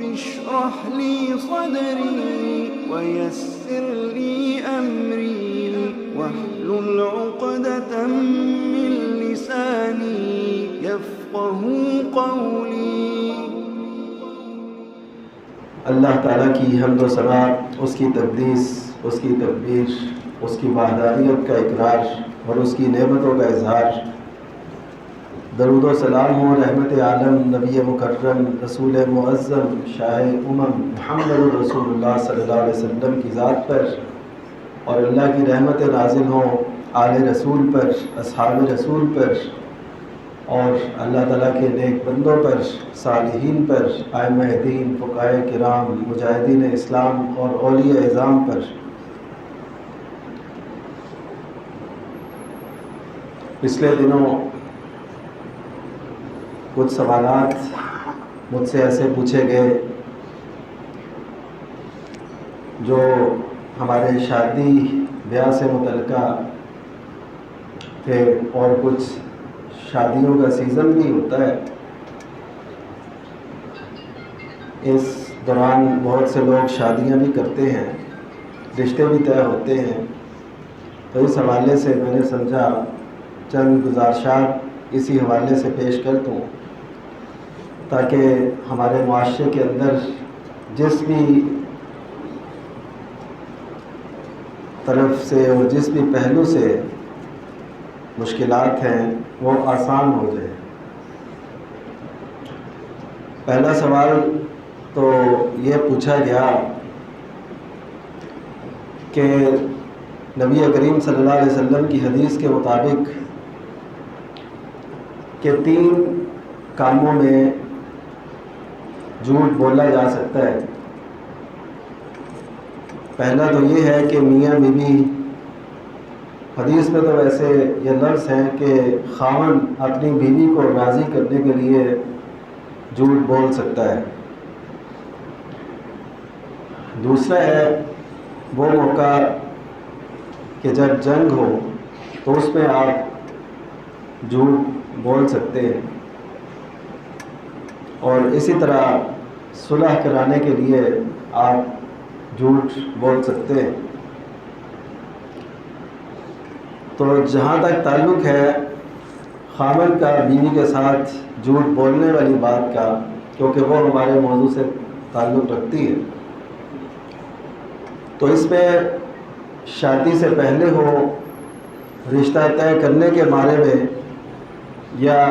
اشرح لي صدري ويسر لي أمري واحلل عقدة من لساني يفقهوا قولي۔ اللہ تعالیٰ کی حمد و ثنا، اس کی تقدیس، اس کی تکبیر، اس کی وحدانیت کا اقرار اور اس کی نعمتوں کا اظہار۔ درود و سلام ہو رحمت عالم، نبی مکرم، رسول معظم، شاہ محمد رسول اللہ صلی اللہ علیہ وسلم کی ذات پر، اور اللہ کی رحمت نازل ہوں آل رسول پر، اصحاب رسول پر، اور اللہ تعالیٰ کے نیک بندوں پر، صالحین پر، ائمہ دین، فقہاء کرام، مجاہدین اسلام اور اولیاء اعظام پر۔ پچھلے دنوں کچھ سوالات مجھ سے ایسے پوچھے گئے جو ہمارے شادی بیاہ سے متعلقہ تھے، اور کچھ شادیوں کا سیزن بھی ہوتا ہے، اس دوران بہت سے لوگ شادیاں بھی کرتے ہیں، رشتے بھی طے ہوتے ہیں۔ تو اس حوالے سے میں نے سمجھا چند گزارشات اسی حوالے سے پیش کر دوں، تاکہ ہمارے معاشرے کے اندر جس بھی طرف سے اور جس بھی پہلو سے مشکلات ہیں وہ آسان ہو جائے۔ پہلا سوال تو یہ پوچھا گیا کہ نبی کریم صلی اللہ علیہ وسلم کی حدیث کے مطابق کہ 3 کاموں میں جھوٹ بولا جا سکتا ہے۔ پہلا تو یہ ہے کہ میاں بیوی، حدیث میں تو ویسے یہ لفظ ہے کہ خاوند اپنی بیوی کو راضی کرنے کے لیے جھوٹ بول سکتا ہے۔ دوسرا ہے وہ موقع کہ جب جنگ ہو تو اس میں آپ جھوٹ بول سکتے ہیں، اور اسی طرح صلح کرانے کے لیے آپ جھوٹ بول سکتے ہیں۔ تو جہاں تک تعلق ہے خاوند کا بیوی کے ساتھ جھوٹ بولنے والی بات کا، کیونکہ وہ ہمارے موضوع سے تعلق رکھتی ہے، تو اس میں شادی سے پہلے ہو، رشتہ طے کرنے کے بارے میں، یا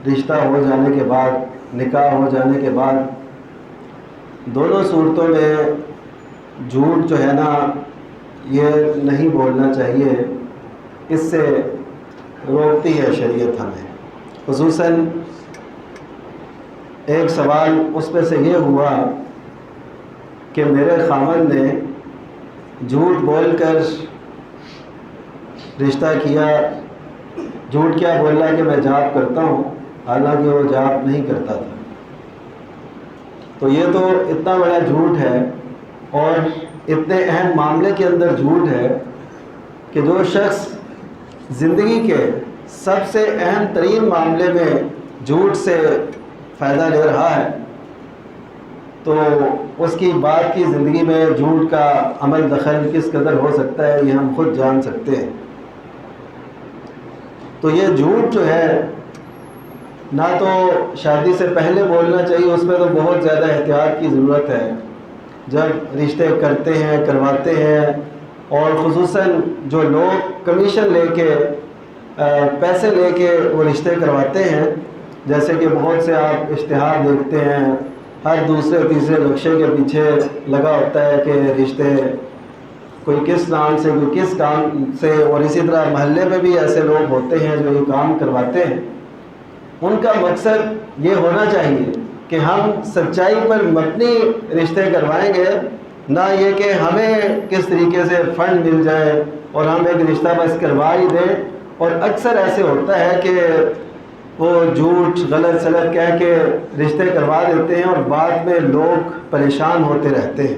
رشتہ ہو جانے کے بعد، نکاح ہو جانے کے بعد، دونوں صورتوں میں جھوٹ جو ہے نا یہ نہیں بولنا چاہیے۔ اس سے روکتی ہے شریعت ہمیں۔ خصوصاً ایک سوال اس میں سے یہ ہوا کہ میرے خاوند نے جھوٹ بول کر رشتہ کیا، جھوٹ کیا بولا کہ میں جاب کرتا ہوں، حالانکہ وہ جاب نہیں کرتا تھا۔ تو یہ تو اتنا بڑا جھوٹ ہے، اور اتنے اہم معاملے کے اندر جھوٹ ہے کہ جو شخص زندگی کے سب سے اہم ترین معاملے میں جھوٹ سے فائدہ لے رہا ہے، تو اس کی بعد کی زندگی میں جھوٹ کا عمل دخل کس قدر ہو سکتا ہے یہ ہم خود جان سکتے ہیں۔ تو یہ جھوٹ جو ہے نہ تو شادی سے پہلے بولنا چاہیے، اس میں تو بہت زیادہ احتیاط کی ضرورت ہے۔ جب رشتے کرتے ہیں، کرواتے ہیں، اور خصوصاً جو لوگ کمیشن لے کے، پیسے لے کے وہ رشتے کرواتے ہیں، جیسے کہ بہت سے آپ اشتہار دیکھتے ہیں، ہر دوسرے تیسرے نقشے کے پیچھے لگا ہوتا ہے کہ رشتے کوئی کس نام سے، کوئی کس کام سے، اور اسی طرح محلے میں بھی ایسے لوگ ہوتے ہیں جو یہ کام کرواتے ہیں۔ ان کا مقصد یہ ہونا چاہیے کہ ہم سچائی پر مبنی رشتے کروائیں گے، نہ یہ کہ ہمیں کس طریقے سے فنڈ مل جائے اور ہم ایک رشتہ بس کروا ہی دیں۔ اور اکثر ایسے ہوتا ہے کہ وہ جھوٹ غلط سلط کہہ کے رشتے کروا دیتے ہیں اور بعد میں لوگ پریشان ہوتے رہتے ہیں۔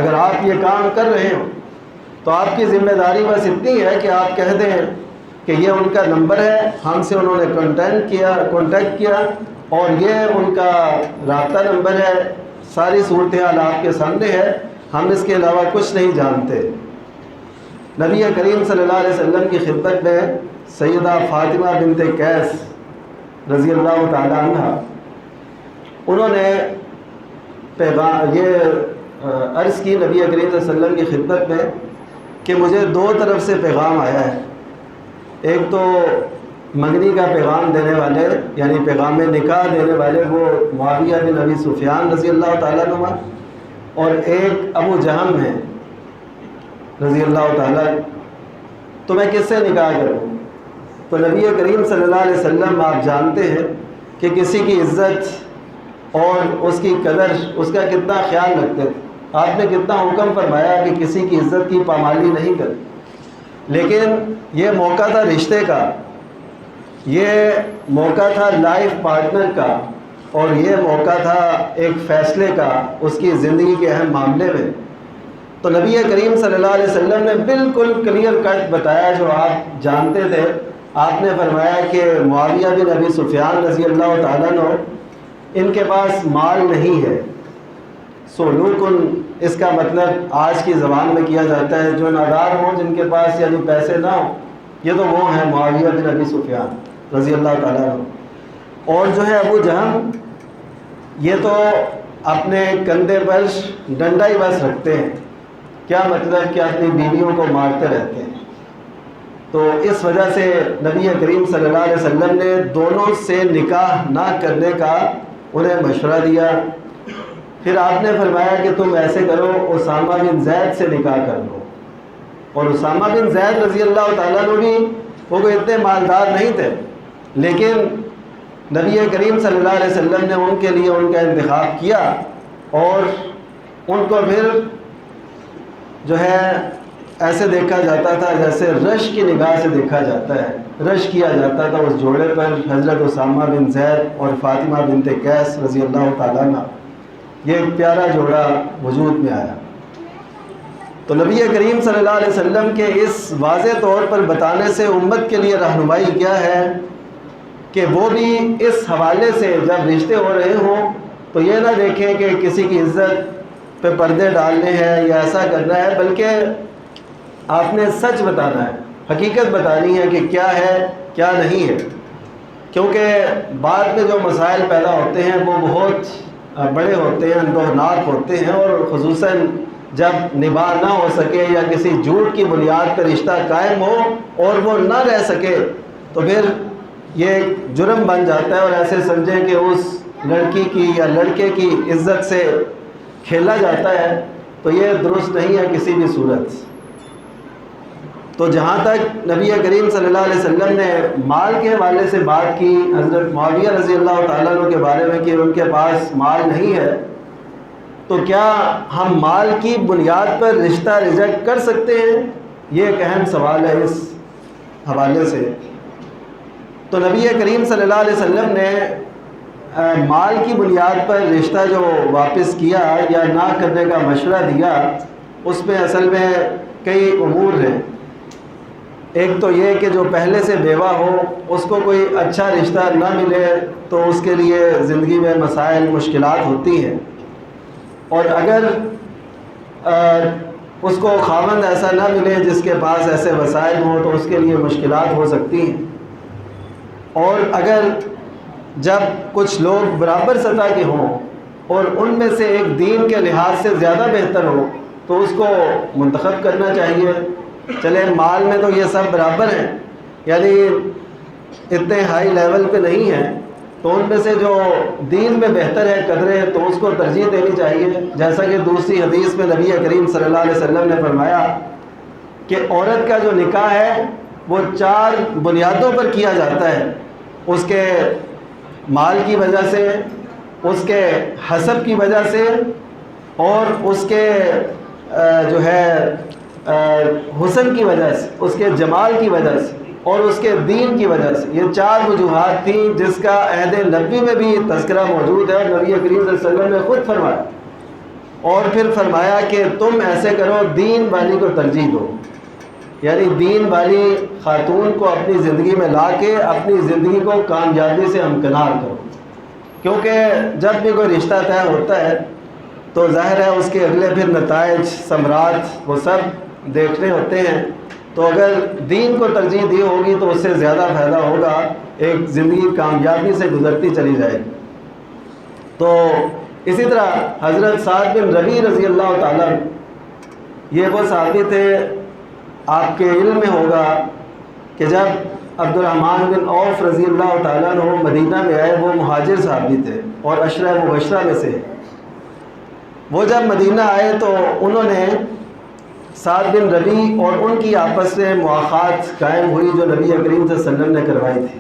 اگر آپ یہ کام کر رہے ہو تو آپ کی ذمہ داری بس اتنی ہے کہ آپ کہہ دیں کہ یہ ان کا نمبر ہے، ہم سے انہوں نے کانٹیکٹ کیا، اور یہ ان کا رابطہ نمبر ہے، ساری صورتحال آپ کے سامنے ہے، ہم اس کے علاوہ کچھ نہیں جانتے۔ نبی کریم صلی اللہ علیہ وسلم کی خدمت میں سیدہ فاطمہ بنت قیس رضی اللہ تعالی عنہ، انہوں نے پیغام یہ عرض کی نبی کریم صلی اللہ علیہ وسلم کی خدمت میں کہ مجھے دو طرف سے پیغام آیا ہے، ایک تو منگنی کا پیغام دینے والے یعنی پیغام نکاح دینے والے وہ معاویہ بن ابی سفیان رضی اللہ تعالیٰ عنہ، اور ایک ابو جہم ہے رضی اللہ تعالیٰ، تو میں کس سے نکاح کروں؟ تو نبی کریم صلی اللہ علیہ وسلم آپ جانتے ہیں کہ کسی کی عزت اور اس کی قدر، اس کا کتنا خیال رکھتے تھے، آپ نے کتنا حکم فرمایا کہ کسی کی عزت کی پامالی نہیں کرے، لیکن یہ موقع تھا رشتے کا، یہ موقع تھا لائف پارٹنر کا، اور یہ موقع تھا ایک فیصلے کا اس کی زندگی کے اہم معاملے میں۔ تو نبی کریم صلی اللہ علیہ وسلم نے بالکل کلیئر کٹ بتایا جو آپ جانتے تھے، آپ نے فرمایا کہ معاویہ بن ابی سفیان رضی اللہ تعالیٰ عنہ ان کے پاس مال نہیں ہے، سولوکن اس کا مطلب آج کی زبان میں کیا جاتا ہے جو نادار ہوں، جن کے پاس یعنی پیسے نہ ہوں، یہ تو وہ ہیں معاویہ بن ابی سفیان رضی اللہ تعالیٰ عنہ۔ اور جو ہے ابو جہم، یہ تو اپنے کندھے پر ڈنڈا ہی بس رکھتے ہیں، کیا مطلب کہ اپنی بیویوں کو مارتے رہتے ہیں۔ تو اس وجہ سے نبی کریم صلی اللہ علیہ وسلم نے دونوں سے نکاح نہ کرنے کا انہیں مشورہ دیا۔ پھر آپ نے فرمایا کہ تم ایسے کرو، اسامہ بن زید سے نکاح کر لو، اور اسامہ بن زید رضی اللہ تعالیٰ عنہ بھی وہ کوئی اتنے مالدار نہیں تھے، لیکن نبی کریم صلی اللہ علیہ وسلم نے ان کے لیے ان کا انتخاب کیا، اور ان کو پھر جو ہے ایسے دیکھا جاتا تھا جیسے رش کی نگاہ سے دیکھا جاتا ہے، رش کیا جاتا تھا اس جوڑے پر، حضرت اسامہ بن زید اور فاطمہ بنت قیس رضی اللہ تعالیٰ عنہ، یہ ایک پیارا جوڑا وجود میں آیا۔ تو نبی کریم صلی اللہ علیہ وسلم کے اس واضح طور پر بتانے سے امت کے لیے رہنمائی کیا ہے کہ وہ بھی اس حوالے سے جب رشتے ہو رہے ہوں تو یہ نہ دیکھیں کہ کسی کی عزت پہ پردے ڈالنے ہیں یا ایسا کرنا ہے، بلکہ آپ نے سچ بتانا ہے، حقیقت بتانی ہے کہ کیا ہے کیا نہیں ہے، کیونکہ بعد میں جو مسائل پیدا ہوتے ہیں وہ بہت بڑے ہوتے ہیں، اندوہناک ہوتے ہیں، اور خصوصاً جب نباہ نہ ہو سکے یا کسی جھوٹ کی بنیاد پر رشتہ قائم ہو اور وہ نہ رہ سکے تو پھر یہ ایک جرم بن جاتا ہے، اور ایسے سمجھیں کہ اس لڑکی کی یا لڑکے کی عزت سے کھیلا جاتا ہے، تو یہ درست نہیں ہے کسی بھی صورت۔ تو جہاں تک نبی کریم صلی اللہ علیہ وسلم نے مال کے حوالے سے بات کی حضرت معاویہ رضی اللہ تعالیٰ عنہ کے بارے میں کہ ان کے پاس مال نہیں ہے، تو کیا ہم مال کی بنیاد پر رشتہ ریجیکٹ کر سکتے ہیں؟ یہ ایک اہم سوال ہے اس حوالے سے۔ تو نبی کریم صلی اللہ علیہ وسلم نے مال کی بنیاد پر رشتہ جو واپس کیا یا نہ کرنے کا مشورہ دیا، اس میں اصل میں کئی امور ہیں۔ ایک تو یہ کہ جو پہلے سے بیوہ ہو اس کو کوئی اچھا رشتہ نہ ملے تو اس کے لیے زندگی میں مسائل مشکلات ہوتی ہیں، اور اگر اس کو خاوند ایسا نہ ملے جس کے پاس ایسے وسائل ہوں تو اس کے لیے مشکلات ہو سکتی ہیں، اور اگر جب کچھ لوگ برابر سطح کے ہوں اور ان میں سے ایک دین کے لحاظ سے زیادہ بہتر ہو تو اس کو منتخب کرنا چاہیے۔ چلے مال میں تو یہ سب برابر ہیں، یعنی اتنے ہائی لیول پہ نہیں ہیں، تو ان میں سے جو دین میں بہتر ہے قدرے تو اس کو ترجیح دینی چاہیے۔ جیسا کہ دوسری حدیث میں نبی کریم صلی اللہ علیہ وسلم نے فرمایا کہ عورت کا جو نکاح ہے وہ 4 بنیادوں پر کیا جاتا ہے، اس کے مال کی وجہ سے، اس کے حسب کی وجہ سے، اور اس کے جو ہے حسن کی وجہ سے، اس کے جمال کی وجہ سے، اور اس کے دین کی وجہ سے۔ یہ 4 وجوہات تھیں جس کا عہد نبوی میں بھی تذکرہ موجود ہے، اور نبی کریم صلی اللہ علیہ وسلم نے خود فرمایا، اور پھر فرمایا کہ تم ایسے کرو دین والی کو ترجیح دو، یعنی دین والی خاتون کو اپنی زندگی میں لا کے اپنی زندگی کو کامیابی سے ہمکنار کرو۔ کیونکہ جب بھی کوئی رشتہ طے ہوتا ہے تو ظاہر ہے اس کے اگلے پھر نتائج ثمرات وہ سب دیکھنے ہوتے ہیں. تو اگر دین کو ترجیح دی ہوگی تو اس سے زیادہ فائدہ ہوگا، ایک زندگی کامیابی سے گزرتی چلی جائے. تو اسی طرح حضرت سعد بن ربیع رضی اللہ تعالیٰ، یہ وہ صحابی تھے، آپ کے علم میں ہوگا کہ جب عبد الرحمن بن عوف رضی اللہ تعالیٰ عنہ مدینہ میں آئے، وہ مہاجر صحابی تھے اور عشرہ مبشرہ میں سے. وہ جب مدینہ آئے تو انہوں نے سعد بن ربیع اور ان کی آپس میں مواخات قائم ہوئی جو نبی کریم صلی اللہ علیہ وسلم نے کروائی تھی.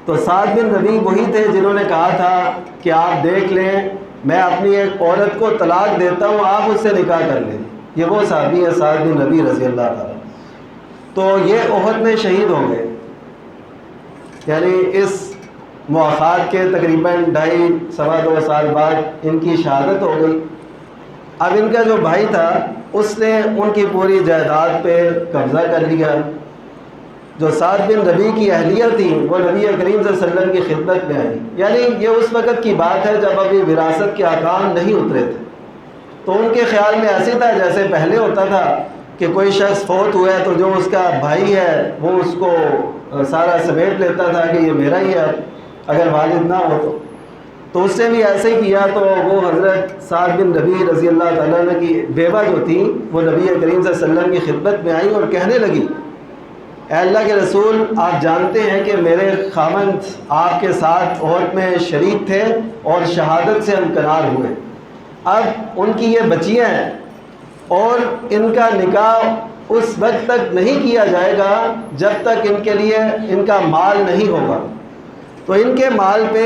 تو سعد بن ربیع وہی تھے جنہوں نے کہا تھا کہ آپ دیکھ لیں، میں اپنی ایک عورت کو طلاق دیتا ہوں، آپ اس سے نکاح کر لیں. یہ وہ صحابی ہے سعد بن ربیع رضی اللہ تعالیٰ. تو یہ احد میں شہید ہو گئے، یعنی اس مواخات کے تقریباً 2.5 سال بعد ان کی شہادت ہو گئی. اب ان کا جو بھائی تھا اس نے ان کی پوری جائیداد پہ قبضہ کر لیا. جو سعد بن ربیع کی اہلیہ تھی وہ نبی کریم صلی اللہ علیہ وسلم کی خدمت میں آئی. یعنی یہ اس وقت کی بات ہے جب ابھی وراثت کے احکام نہیں اترے تھے. تو ان کے خیال میں ایسے تھا جیسے پہلے ہوتا تھا کہ کوئی شخص فوت ہوا ہے تو جو اس کا بھائی ہے وہ اس کو سارا سمیٹ لیتا تھا کہ یہ میرا ہی ہے اگر والد نہ ہو تو اس نے بھی ایسے ہی کیا. تو وہ حضرت سعد بن ربیع رضی اللہ تعالیٰ عنہ کی بیوہ جو تھی وہ نبی کریم صلی اللہ علیہ وسلم کی خدمت میں آئی اور کہنے لگی، اے اللہ کے رسول، آپ جانتے ہیں کہ میرے خاوند آپ کے ساتھ عہد میں شریک تھے اور شہادت سے ہمکنار ہوئے. اب ان کی یہ بچیاں ہیں اور ان کا نکاح اس وقت تک نہیں کیا جائے گا جب تک ان کے لیے ان کا مال نہیں ہوگا. تو ان کے مال پہ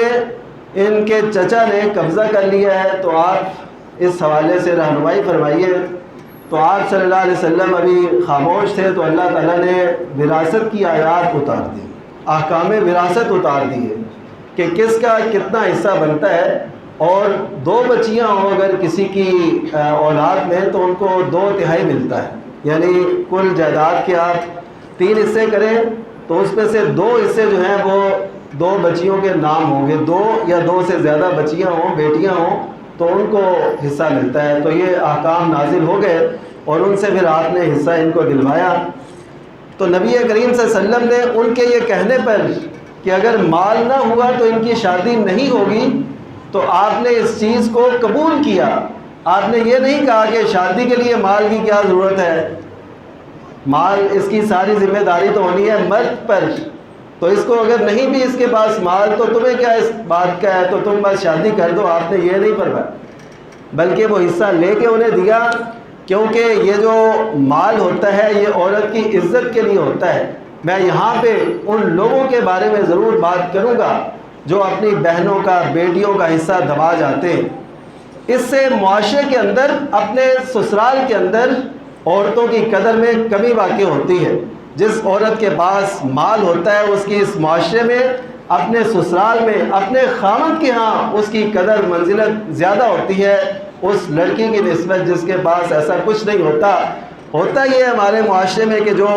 ان کے چچا نے قبضہ کر لیا ہے، تو آپ اس حوالے سے رہنمائی فرمائیے. تو آپ صلی اللہ علیہ وسلم ابھی خاموش تھے تو اللہ تعالیٰ نے وراثت کی آیات اتار دی، احکام وراثت اتار دیے کہ کس کا کتنا حصہ بنتا ہے. اور 2 بچیاں ہوں اگر کسی کی اولاد میں تو ان کو 2/3 ملتا ہے. یعنی کل جائیداد کے آپ 3 حصے کریں تو اس میں سے 2 حصے جو ہیں وہ 2 بچیوں کے نام ہوں گے. 2 یا 2 سے زیادہ بچیاں ہوں، بیٹیاں ہوں تو ان کو حصہ ملتا ہے. تو یہ احکام نازل ہو گئے اور ان سے پھر آپ نے حصہ ان کو دلوایا. تو نبی کریم صلی اللہ علیہ وسلم نے ان کے یہ کہنے پر کہ اگر مال نہ ہوا تو ان کی شادی نہیں ہوگی تو آپ نے اس چیز کو قبول کیا. آپ نے یہ نہیں کہا کہ شادی کے لیے مال کی کیا ضرورت ہے، مال اس کی ساری ذمہ داری تو ہونی ہے مرد پر، تو اس کو اگر نہیں بھی اس کے پاس مال تو تمہیں کیا اس بات کا ہے، تو تم بس شادی کر دو. آپ نے یہ نہیں فرمایا بلکہ وہ حصہ لے کے انہیں دیا، کیونکہ یہ جو مال ہوتا ہے یہ عورت کی عزت کے لیے ہوتا ہے. میں یہاں پہ ان لوگوں کے بارے میں ضرور بات کروں گا جو اپنی بہنوں کا بیٹیوں کا حصہ دبا جاتے ہیں. اس سے معاشرے کے اندر، اپنے سسرال کے اندر عورتوں کی قدر میں کمی واقع ہوتی ہے. جس عورت کے پاس مال ہوتا ہے اس کی اس معاشرے میں، اپنے سسرال میں، اپنے خاوند کے ہاں اس کی قدر منزلت زیادہ ہوتی ہے اس لڑکی کی نسبت جس کے پاس ایسا کچھ نہیں ہوتا. ہوتا یہ ہمارے معاشرے میں کہ جو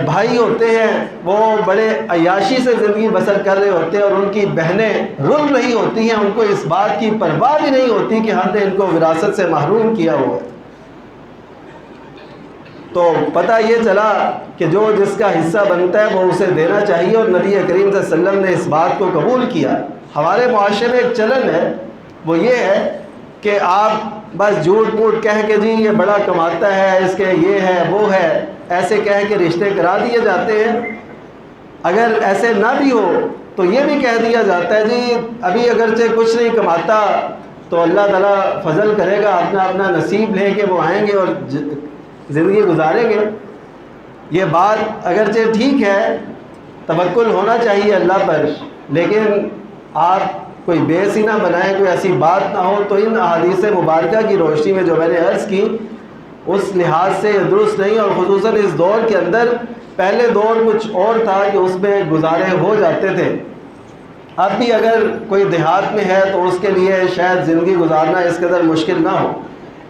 بھائی ہوتے ہیں وہ بڑے عیاشی سے زندگی بسر کر رہے ہوتے ہیں اور ان کی بہنیں رل رہی ہوتی ہیں، ان کو اس بات کی پرواہ بھی نہیں ہوتی کہ ہم نے ان کو وراثت سے محروم کیا ہوا ہے. تو پتہ یہ چلا کہ جو جس کا حصہ بنتا ہے وہ اسے دینا چاہیے اور نبی کریم صلی اللہ علیہ وسلم نے اس بات کو قبول کیا. ہمارے معاشرے میں ایک چلن ہے، وہ یہ ہے کہ آپ بس جھوٹ موٹ کہہ کے جی یہ بڑا کماتا ہے، اس کے یہ ہے وہ ہے، ایسے کہہ کے رشتے کرا دیے جاتے ہیں. اگر ایسے نہ بھی ہو تو یہ بھی کہہ دیا جاتا ہے جی ابھی اگرچہ کچھ نہیں کماتا تو اللہ تعالیٰ فضل کرے گا، اپنا اپنا نصیب لے کے وہ آئیں گے اور زندگی گزاریں گے. یہ بات اگرچہ ٹھیک ہے، توکل ہونا چاہیے اللہ پر، لیکن آپ کوئی بیس ہی نہ بنائیں، کوئی ایسی بات نہ ہو. تو ان احادیث مبارکہ کی روشنی میں جو میں نے عرض کی اس لحاظ سے درست نہیں. اور خصوصاً اس دور کے اندر، پہلے دور کچھ اور تھا کہ اس میں گزارے ہو جاتے تھے. اب بھی اگر کوئی دیہات میں ہے تو اس کے لیے شاید زندگی گزارنا اس قدر مشکل نہ ہو،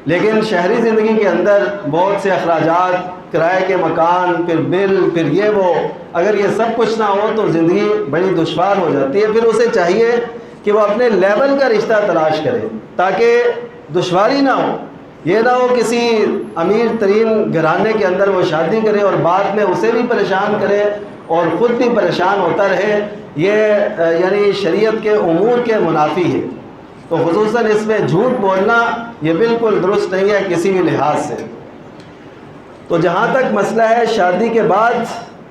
لیکن شہری زندگی کے اندر بہت سے اخراجات، کرائے کے مکان، پھر بل، پھر یہ وہ، اگر یہ سب کچھ نہ ہو تو زندگی بڑی دشوار ہو جاتی ہے. پھر اسے چاہیے کہ وہ اپنے لیول کا رشتہ تلاش کرے تاکہ دشواری نہ ہو. یہ نہ ہو کسی امیر ترین گھرانے کے اندر وہ شادی کرے اور بعد میں اسے بھی پریشان کرے اور خود بھی پریشان ہوتا رہے. یہ یعنی شریعت کے امور کے منافی ہے. تو خصوصاً اس میں جھوٹ بولنا یہ بالکل درست نہیں ہے کسی بھی لحاظ سے. تو جہاں تک مسئلہ ہے شادی کے بعد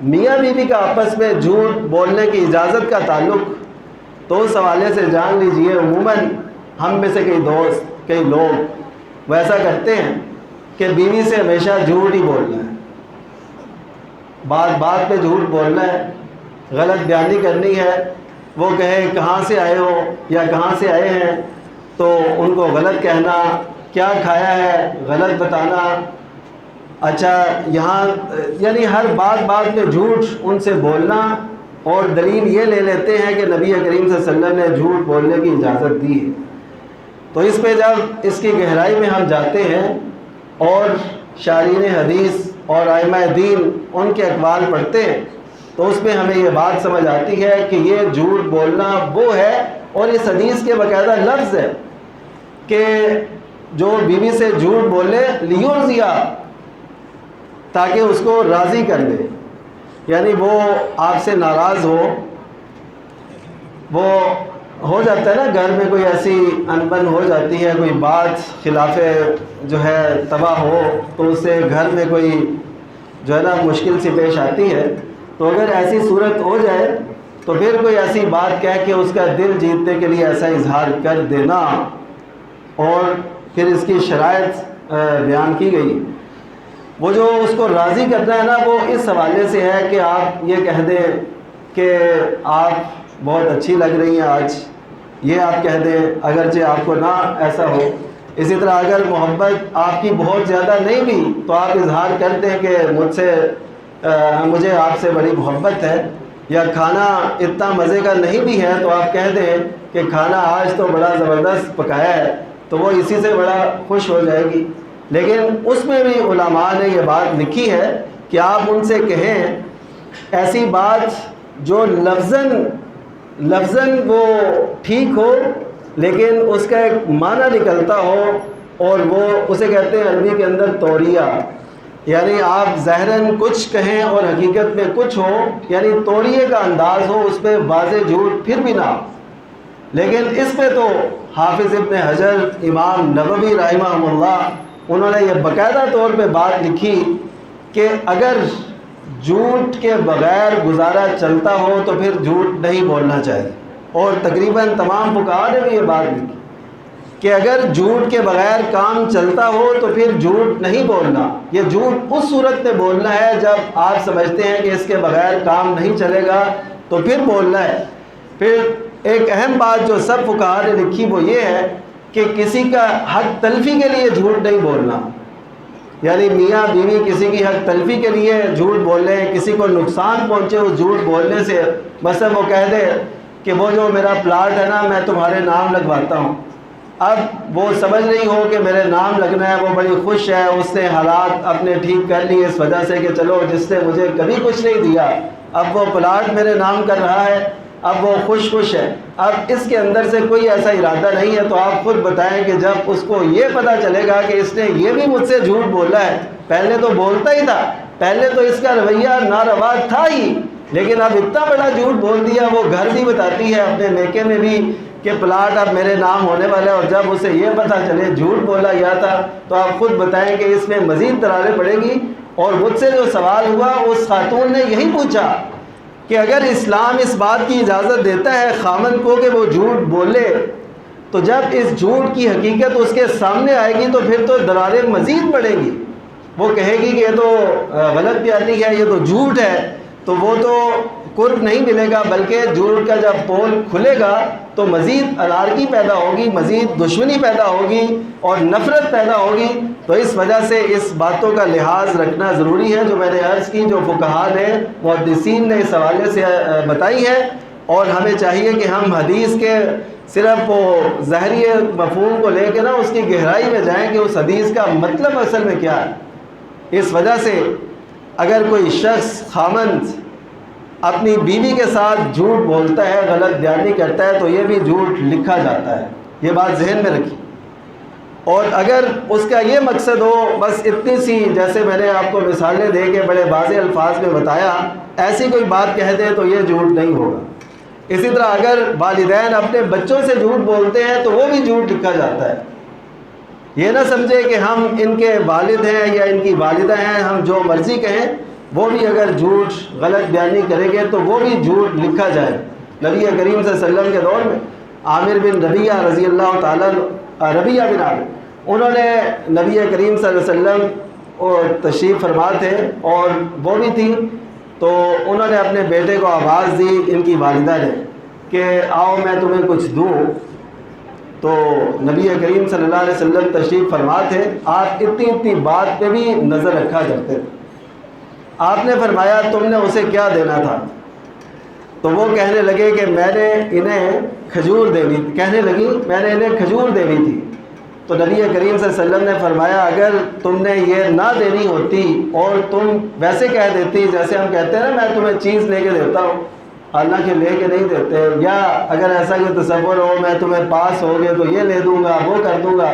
میاں بیوی کا آپس میں جھوٹ بولنے کی اجازت کا تعلق، تو اس حوالے سے جان لیجئے عموماً ہم میں سے کئی دوست، کئی لوگ وہ ایسا کرتے ہیں کہ بیوی سے ہمیشہ جھوٹ ہی بولنا ہے، بات بات پہ جھوٹ بولنا ہے، غلط بیانی کرنی ہے. وہ کہے کہاں سے آئے ہو یا کہاں سے آئے ہیں تو ان کو غلط کہنا، کیا کھایا ہے غلط بتانا. اچھا یہاں یعنی ہر بات پہ جھوٹ ان سے بولنا، اور دلیل یہ لے لیتے ہیں کہ نبی کریم صلی اللہ علیہ وسلم نے جھوٹ بولنے کی اجازت دی ہے. تو اس پہ جب اس کی گہرائی میں ہم جاتے ہیں اور شارحین حدیث اور ائمہ دین ان کے اقوال پڑھتے ہیں تو اس میں ہمیں یہ بات سمجھ آتی ہے کہ یہ جھوٹ بولنا وہ ہے، اور اس حدیث کے باقاعدہ لفظ ہے کہ جو بیوی سے جھوٹ بولے لیرضیہ، تاکہ اس کو راضی کر لے. یعنی وہ آپ سے ناراض وہ ہو جاتا ہے نا گھر میں کوئی ایسی انبن ہو جاتی ہے، کوئی بات خلاف جو ہے تباہ ہو تو اس سے گھر میں کوئی جو ہے نا مشکل سی پیش آتی ہے. تو اگر ایسی صورت ہو جائے تو پھر کوئی ایسی بات کہہ کے اس کا دل جیتنے کے لیے ایسا اظہار کر دینا، اور پھر اس کی شرائط بیان کی گئی. وہ جو اس کو راضی کرنا ہے نا وہ اس حوالے سے ہے کہ آپ یہ کہہ دیں کہ آپ بہت اچھی لگ رہی ہیں آج، یہ آپ کہہ دیں اگرچہ آپ کو نہ ایسا ہو. اسی طرح اگر محبت آپ کی بہت زیادہ نہیں بھی تو آپ اظہار کر دیں کہ مجھے آپ سے بڑی محبت ہے. یا کھانا اتنا مزے کا نہیں بھی ہے تو آپ کہہ دیں کہ کھانا آج تو بڑا زبردست پکایا ہے، تو وہ اسی سے بڑا خوش ہو جائے گی. لیکن اس میں بھی علماء نے یہ بات لکھی ہے کہ آپ ان سے کہیں ایسی بات جو لفظاً وہ ٹھیک ہو لیکن اس کا ایک معنی نکلتا ہو، اور وہ اسے کہتے ہیں عربی کے اندر توریہ. یعنی آپ ظاہراً کچھ کہیں اور حقیقت میں کچھ ہو، یعنی توریے کا انداز ہو، اس پہ واضح جھوٹ پھر بھی نہ ہو. لیکن اس پہ تو حافظ ابن حجر، امام نووی رحمہ اللہ، انہوں نے یہ باقاعدہ طور پہ بات لکھی کہ اگر جھوٹ کے بغیر گزارا چلتا ہو تو پھر جھوٹ نہیں بولنا چاہیے. اور تقریباً تمام فقہاء نے بھی یہ بات لکھی کہ اگر جھوٹ کے بغیر کام چلتا ہو تو پھر جھوٹ نہیں بولنا. یہ جھوٹ اس صورت میں بولنا ہے جب آپ سمجھتے ہیں کہ اس کے بغیر کام نہیں چلے گا تو پھر بولنا ہے. پھر ایک اہم بات جو سب فقہاء نے لکھی وہ یہ ہے کہ کسی کا حق تلفی کے لیے جھوٹ نہیں بولنا. یعنی میاں بیوی کسی کی حق تلفی کے لیے جھوٹ بول رہے ہیں، کسی کو نقصان پہنچے اس جھوٹ بولنے سے. مثلا وہ کہہ دے کہ وہ جو میرا پلاٹ ہے نا میں تمہارے نام لگواتا ہوں. اب وہ سمجھ رہی ہو کہ میرے نام لگنا ہے، وہ بڑی خوش ہے، اس نے حالات اپنے ٹھیک کر لیے اس وجہ سے کہ چلو جس نے مجھے کبھی کچھ نہیں دیا اب وہ پلاٹ میرے نام کر رہا ہے، اب وہ خوش ہے. اب اس کے اندر سے کوئی ایسا ارادہ نہیں ہے. تو آپ خود بتائیں کہ جب اس کو یہ پتہ چلے گا کہ اس نے یہ بھی مجھ سے جھوٹ بولا ہے، پہلے تو بولتا ہی تھا، پہلے تو اس کا رویہ ناروا تھا ہی، لیکن اب اتنا بڑا جھوٹ بول دیا. وہ گھر بھی بتاتی ہے اپنے میکے میں بھی کہ پلاٹ اب میرے نام ہونے والا ہے، اور جب اسے یہ پتہ چلے جھوٹ بولا گیا تھا تو آپ خود بتائیں کہ اس میں مزید دراریں پڑیں گی. اور مجھ سے جو سوال ہوا اس خاتون نے یہی پوچھا کہ اگر اسلام اس بات کی اجازت دیتا ہے خامن کو کہ وہ جھوٹ بولے، تو جب اس جھوٹ کی حقیقت اس کے سامنے آئے گی تو پھر تو دراریں مزید بڑھیں گی. وہ کہے گی کہ یہ تو غلط بیانی ہے، یہ تو جھوٹ ہے، تو وہ تو قرب نہیں ملے گا، بلکہ جھوٹ کا جب پول کھلے گا تو مزید انارکی پیدا ہوگی، مزید دشمنی پیدا ہوگی اور نفرت پیدا ہوگی. تو اس وجہ سے اس باتوں کا لحاظ رکھنا ضروری ہے جو میں نے عرض کی، جو فقہاء نے محدثین نے اس حوالے سے بتائی ہے. اور ہمیں چاہیے کہ ہم حدیث کے صرف وہ ظاہری مفہوم کو لے کے نا اس کی گہرائی میں جائیں کہ اس حدیث کا مطلب اصل میں کیا ہے. اس وجہ سے اگر کوئی شخص خامند اپنی بیوی کے ساتھ جھوٹ بولتا ہے، غلط بیانی کرتا ہے، تو یہ بھی جھوٹ لکھا جاتا ہے۔ یہ بات ذہن میں رکھی۔ اور اگر اس کا یہ مقصد ہو بس اتنی سی، جیسے میں نے آپ کو مثالیں دے کے بڑے واضح الفاظ میں بتایا، ایسی کوئی بات کہہ دے تو یہ جھوٹ نہیں ہوگا۔ اسی طرح اگر والدین اپنے بچوں سے جھوٹ بولتے ہیں تو وہ بھی جھوٹ لکھا جاتا ہے۔ یہ نہ سمجھے کہ ہم ان کے والد ہیں یا ان کی والدہ ہیں، ہم جو مرضی کہیں، وہ بھی اگر جھوٹ غلط بیانی کریں گے تو وہ بھی جھوٹ لکھا جائے۔ نبی کریم صلی اللہ علیہ وسلم کے دور میں عامر بن ربیہ رضی اللہ تعالیٰ ربیہ بن عامر، انہوں نے نبی کریم صلی اللہ علیہ وسلم اور تشریف فرما تھے اور وہ بھی تھی، تو انہوں نے اپنے بیٹے کو آواز دی، ان کی والدہ نے، کہ آؤ میں تمہیں کچھ دوں۔ تو نبی کریم صلی اللہ علیہ وسلم تشریف فرما تھے، آپ اتنی بات پہ بھی نظر رکھا کرتے تھے۔ آپ نے فرمایا تم نے اسے کیا دینا تھا؟ تو وہ کہنے لگے کہ میں نے انہیں کھجور دینی، کہنے لگی میں نے انہیں کھجور دینی تھی۔ تو نبی کریم صلی اللہ علیہ وسلم نے فرمایا اگر تم نے یہ نہ دینی ہوتی اور تم ویسے کہہ دیتی جیسے ہم کہتے ہیں نا میں تمہیں چیز لے کے دیتا ہوں، حالانکہ لے کے نہیں دیتے، یا اگر ایسا کوئی تصور ہو میں تمہیں پاس ہو گے تو یہ لے دوں گا وہ کر دوں گا،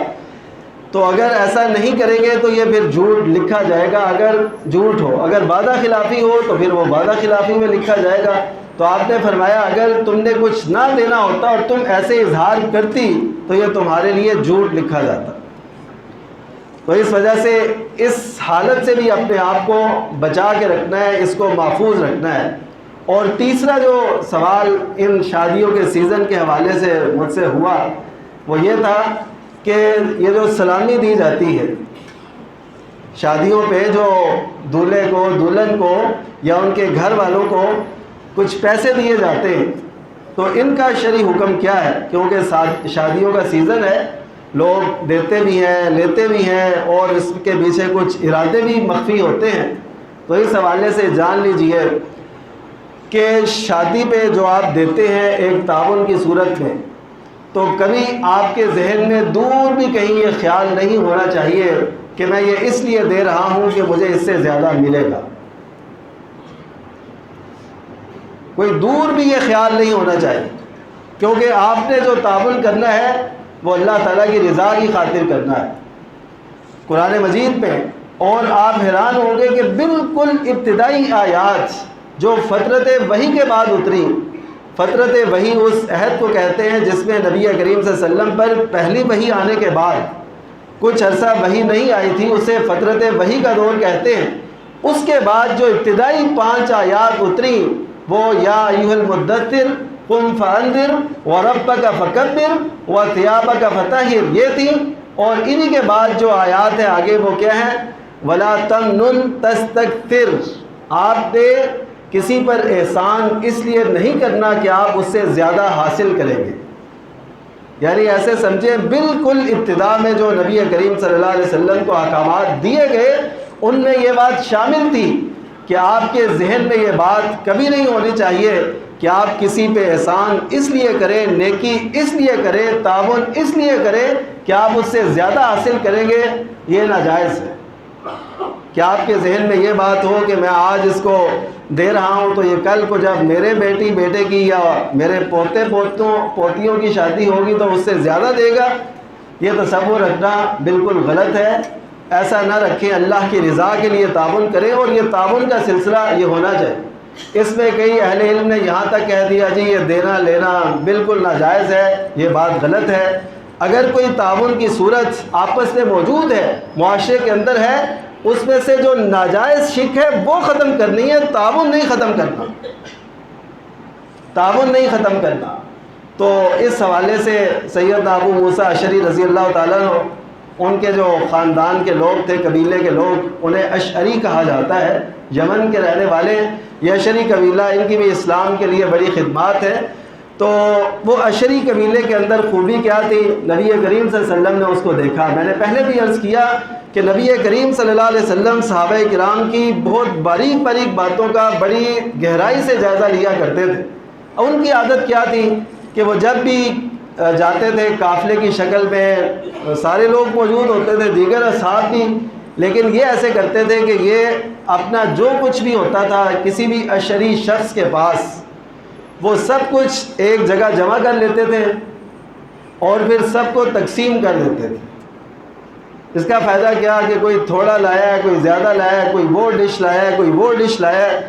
تو اگر ایسا نہیں کریں گے تو یہ پھر جھوٹ لکھا جائے گا۔ اگر جھوٹ ہو، اگر وعدہ خلافی ہو تو پھر وہ وعدہ خلافی میں لکھا جائے گا۔ تو آپ نے فرمایا اگر تم نے کچھ نہ دینا ہوتا اور تم ایسے اظہار کرتی تو یہ تمہارے لیے جھوٹ لکھا جاتا۔ تو اس وجہ سے اس حالت سے بھی اپنے آپ کو بچا کے رکھنا ہے، اس کو محفوظ رکھنا ہے۔ اور تیسرا جو سوال ان شادیوں کے سیزن کے حوالے سے مجھ سے ہوا وہ یہ تھا کہ یہ جو سلامی دی جاتی ہے شادیوں پہ، جو دولہے کو دلہن کو یا ان کے گھر والوں کو کچھ پیسے دیے جاتے ہیں، تو ان کا شرعی حکم کیا ہے؟ کیونکہ شادیوں کا سیزن ہے، لوگ دیتے بھی ہیں لیتے بھی ہیں اور اس کے پیچھے کچھ ارادے بھی مخفی ہوتے ہیں۔ تو اس حوالے سے جان لیجئے کہ شادی پہ جو آپ دیتے ہیں ایک تعاون کی صورت میں، تو کبھی آپ کے ذہن میں دور بھی کہیں یہ خیال نہیں ہونا چاہیے کہ میں یہ اس لیے دے رہا ہوں کہ مجھے اس سے زیادہ ملے گا۔ کوئی دور بھی یہ خیال نہیں ہونا چاہیے، کیونکہ آپ نے جو تعاون کرنا ہے وہ اللہ تعالیٰ کی رضا کی خاطر کرنا ہے۔ قرآن مجید میں، اور آپ حیران ہوں گے کہ بالکل ابتدائی آیات جو فترت وحی کے بعد اتری، فترت وحی اس عہد کو کہتے ہیں جس میں نبی کریم صلی اللہ علیہ وسلم پر پہلی وحی آنے کے بعد کچھ عرصہ وحی نہیں آئی تھی، اسے فترت وحی کا دور کہتے ہیں۔ اس کے بعد جو ابتدائی 5 آیات اتری وہ یا ایھا المدثر قم فانذر وربک فکبر وثیابک فطہر یہ تھی، اور انہی کے بعد جو آیات ہیں آگے وہ کیا ہیں؟ ولا تمنن تستکثر، آپ نے کسی پر احسان اس لیے نہیں کرنا کہ آپ اس سے زیادہ حاصل کریں گے۔ یعنی ایسے سمجھیں بالکل ابتدا میں جو نبی کریم صلی اللہ علیہ وسلم کو احکامات دیے گئے ان میں یہ بات شامل تھی کہ آپ کے ذہن میں یہ بات کبھی نہیں ہونی چاہیے کہ آپ کسی پہ احسان اس لیے کریں، نیکی اس لیے کریں، تعاون اس لیے کریں کہ آپ اس سے زیادہ حاصل کریں گے، یہ ناجائز ہے۔ کہ آپ کے ذہن میں یہ بات ہو کہ میں آج اس کو دے رہا ہوں تو یہ کل کو جب میرے بیٹی بیٹے کی یا میرے پوتے پوتیوں کی شادی ہوگی تو اس سے زیادہ دے گا، یہ تصور رکھنا بالکل غلط ہے۔ ایسا نہ رکھیں، اللہ کی رضا کے لیے تعاون کریں، اور یہ تعاون کا سلسلہ یہ ہونا چاہیے۔ اس میں کئی اہل علم نے یہاں تک کہہ دیا جی یہ دینا لینا بالکل ناجائز ہے، یہ بات غلط ہے۔ اگر کوئی تعاون کی صورت آپس میں موجود ہے، معاشرے کے اندر ہے، اس میں سے جو ناجائز شک ہے وہ ختم کرنی ہے، تعاون نہیں ختم کرنا، تعاون نہیں ختم کرنا۔ تو اس حوالے سے سیدنا ابو موسیٰ اشعری رضی اللہ تعالیٰ عنہ، ان کے جو خاندان کے لوگ تھے، قبیلے کے لوگ، انہیں اشعری کہا جاتا ہے، یمن کے رہنے والے یہ اشعری قبیلہ، ان کی بھی اسلام کے لیے بڑی خدمات ہے۔ تو وہ اشعری قبیلے کے اندر خوبی کیا تھی؟ نبی کریم صلی اللہ علیہ وسلم نے اس کو دیکھا۔ میں نے پہلے بھی عرض کیا کہ نبی کریم صلی اللہ علیہ وسلم صحابہ کرام کی بہت باریک باریک باتوں کا بڑی گہرائی سے جائزہ لیا کرتے تھے۔ ان کی عادت کیا تھی کہ وہ جب بھی جاتے تھے قافلے کی شکل میں، سارے لوگ موجود ہوتے تھے، دیگر اصحاب بھی، لیکن یہ ایسے کرتے تھے کہ یہ اپنا جو کچھ بھی ہوتا تھا کسی بھی اشری شخص کے پاس وہ سب کچھ ایک جگہ جمع کر لیتے تھے اور پھر سب کو تقسیم کر دیتے تھے۔ اس کا فائدہ کیا کہ کوئی تھوڑا لایا ہے، کوئی زیادہ لایا ہے، کوئی وہ ڈش لایا ہے، کوئی وہ ڈش لایا ہے۔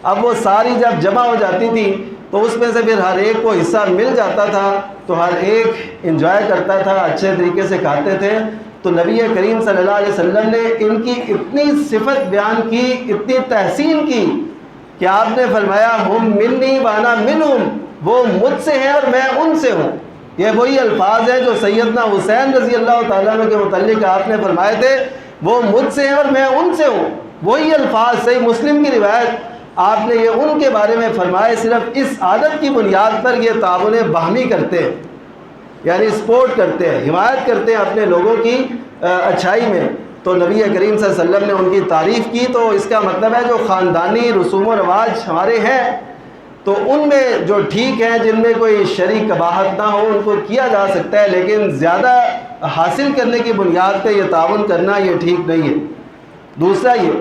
اب وہ ساری جب جمع ہو جاتی تھی تو اس میں سے پھر ہر ایک کو حصہ مل جاتا تھا، تو ہر ایک انجوائے کرتا تھا، اچھے طریقے سے کھاتے تھے۔ تو نبی کریم صلی اللہ علیہ وسلم نے ان کی اتنی صفت بیان کی، اتنی تحسین کی کہ آپ نے فرمایا ہم منی وانا منہم، وہ مجھ سے ہیں اور میں ان سے ہوں۔ یہ وہی الفاظ ہیں جو سیدنا حسین رضی اللہ تعالیٰ عنہ کے متعلق آپ نے فرمائے تھے، وہ مجھ سے ہیں اور میں ان سے ہوں۔ وہی الفاظ صحیح مسلم کی روایت آپ نے یہ ان کے بارے میں فرمائے۔ صرف اس عادت کی بنیاد پر یہ تعاون باہمی کرتے ہیں، یعنی سپورٹ کرتے ہیں، حمایت کرتے ہیں اپنے لوگوں کی اچھائی میں۔ تو نبی کریم صلی اللہ علیہ وسلم نے ان کی تعریف کی، تو اس کا مطلب ہے جو خاندانی رسوم و رواج ہمارے ہیں تو ان میں جو ٹھیک ہیں، جن میں کوئی شرعی قباحت نہ ہو، ان کو کیا جا سکتا ہے، لیکن زیادہ حاصل کرنے کی بنیاد پہ یہ تعاون کرنا یہ ٹھیک نہیں ہے۔ دوسرا یہ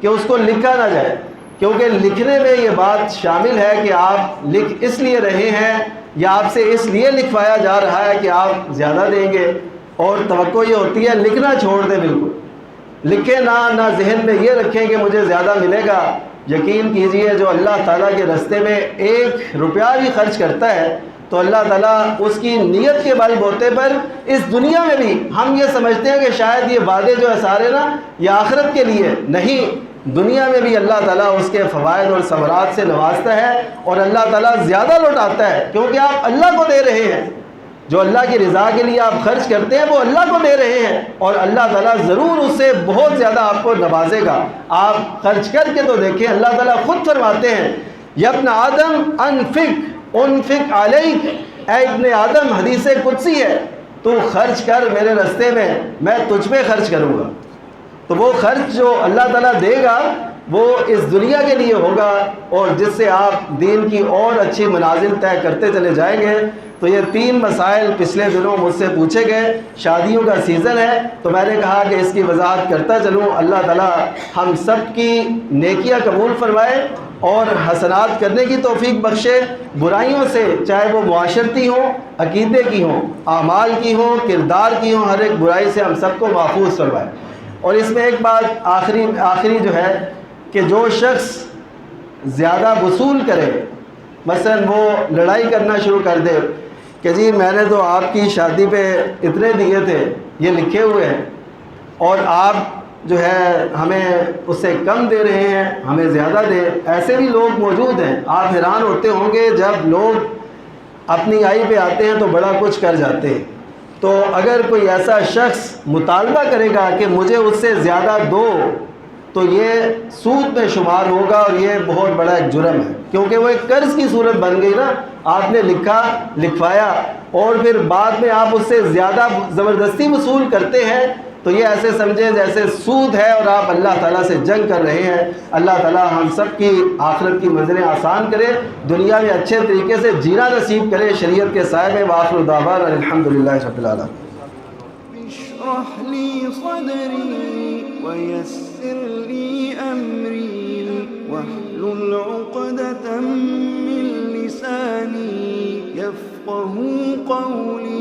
کہ اس کو لکھا نہ جائے، کیونکہ لکھنے میں یہ بات شامل ہے کہ آپ لکھ اس لیے رہے ہیں یا آپ سے اس لیے لکھوایا جا رہا ہے کہ آپ زیادہ دیں گے، اور توقع یہ ہوتی ہے لکھنا چھوڑ دیں، بالکل لکھیں نہ ذہن میں یہ رکھیں کہ مجھے زیادہ ملے گا۔ یقین کیجئے جو اللہ تعالیٰ کے راستے میں 1 روپیہ بھی خرچ کرتا ہے تو اللہ تعالیٰ اس کی نیت کے بل بوتے پر اس دنیا میں بھی، ہم یہ سمجھتے ہیں کہ شاید یہ وعدے جو ہے سارے نا یہ آخرت کے لیے، نہیں، دنیا میں بھی اللہ تعالیٰ اس کے فوائد اور ثمرات سے نوازتا ہے اور اللہ تعالیٰ زیادہ لوٹاتا ہے، کیونکہ آپ اللہ کو دے رہے ہیں۔ جو اللہ کی رضا کے لیے آپ خرچ کرتے ہیں وہ اللہ کو دے رہے ہیں، اور اللہ تعالیٰ ضرور اس سے بہت زیادہ آپ کو نوازے گا۔ آپ خرچ کر کے تو دیکھیں، اللہ تعالیٰ خود فرماتے ہیں یا ابن آدم انفق علیک، اے ابن آدم، حدیث قدسی ہے، تو خرچ کر میرے راستے میں تجھ پہ خرچ کروں گا۔ تو وہ خرچ جو اللہ تعالیٰ دے گا وہ اس دنیا کے لیے ہوگا، اور جس سے آپ دین کی اور اچھی منازل طے کرتے چلے جائیں گے۔ تو یہ 3 مسائل پچھلے دنوں مجھ سے پوچھے گئے۔ شادیوں کا سیزن ہے تو میں نے کہا کہ اس کی وضاحت کرتا چلوں۔ اللہ تعالیٰ ہم سب کی نیکیاں قبول فرمائے اور حسنات کرنے کی توفیق بخشے، برائیوں سے چاہے وہ معاشرتی ہوں، عقیدے کی ہوں، اعمال کی ہوں، کردار کی ہوں، ہر ایک برائی سے ہم سب کو محفوظ فرمائے۔ اور اس میں ایک بات آخری جو ہے کہ جو شخص زیادہ وصول کرے، مثلا وہ لڑائی کرنا شروع کر دے کہ جی میں نے تو آپ کی شادی پہ اتنے دیے تھے، یہ لکھے ہوئے ہیں، اور آپ جو ہے ہمیں اس سے کم دے رہے ہیں، ہمیں زیادہ دے۔ ایسے بھی لوگ موجود ہیں۔ آپ حیران ہوتے ہوں گے جب لوگ اپنی آئی پہ آتے ہیں تو بڑا کچھ کر جاتے ہیں۔ تو اگر کوئی ایسا شخص مطالبہ کرے گا کہ مجھے اس سے زیادہ دو تو یہ سود میں شمار ہوگا، اور یہ بہت بڑا ایک جرم ہے، کیونکہ وہ ایک قرض کی صورت بن گئی نا۔ آپ نے لکھوایا اور پھر بعد میں آپ اس سے زیادہ زبردستی وصول کرتے ہیں، تو یہ ایسے سمجھیں جیسے سود ہے اور آپ اللہ تعالیٰ سے جنگ کر رہے ہیں۔ اللہ تعالیٰ ہم سب کی آخرت کی منزلیں آسان کرے، دنیا میں اچھے طریقے سے جینا نصیب کرے شریعت کے سائے میں۔ وآخر دعوانا الحمدللہ رب العالمین۔ اشرح لي صدري ويسر لي أمري واحلل عقدة من لساني يفقه قولي